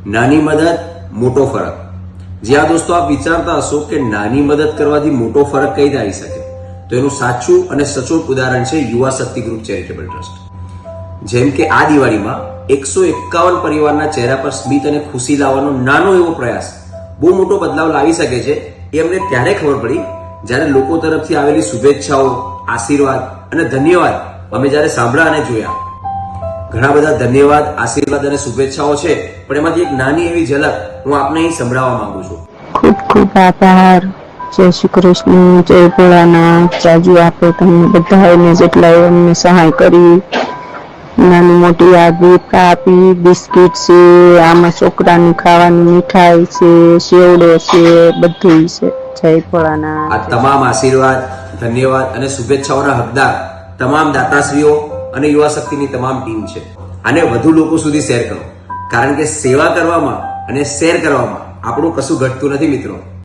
નાની મદદ મોટો ફરક। જ્યાં દોસ્તો આપ વિચારતા હશો કે નાની મદદ કરવાથી મોટો ફરક કઈ રીતે આવી શકે, તો એનું સાચું અને સચોટ ઉદાહરણ છે યુવા શક્તિ ગ્રુપ ચેરિટેબલ ટ્રસ્ટ। જેમ કે આ દિવાળીમાં 151 પરિવારના ચહેરા પર સ્મિત અને ખુશી લાવવાનો નાનો એવો પ્રયાસ બહુ મોટો બદલાવ લાવી શકે છે। એ અમને ત્યારે ખબર પડી જ્યારે લોકો તરફથી આવેલી શુભેચ્છાઓ, આશીર્વાદ અને ધન્યવાદ અમે જ્યારે સાંભળ્યા અને જોયા। ઘણા બધા ધન્યવાદ, આશીર્વાદ અને શુભેચ્છાઓ છે, પણ એમાંથી એક નાની એવી ઝલક હું આપને અહીં સંભળાવવા માંગુ છું। ખૂબ ખૂબ આભાર। જય શ્રી કૃષ્ણ, જય ભોળાનાથ। જાજુ આપે તમને બધાને જેટલા અમને સહાય કરી, નાની મોટી આ ગિફ્ટ આપી, બિસ્કિટ છે, આમાં છોકરાની ખાવાની મીઠાઈ છે, સેવડો છે, બધું છે। જય ભોળાનાથ। આ તમામ આશીર્વાદ, ધન્યવાદ અને શુભેચ્છાઓના હકદાર તમામ દાતાશ્રીઓ અને યુવા શક્તિની તમામ ટીમ છે। આને વધુ લોકો સુધી શેર કરો, કારણ કે સેવા કરવામાં અને શેર કરવામાં આપણું કશું ઘટતું નથી મિત્રો।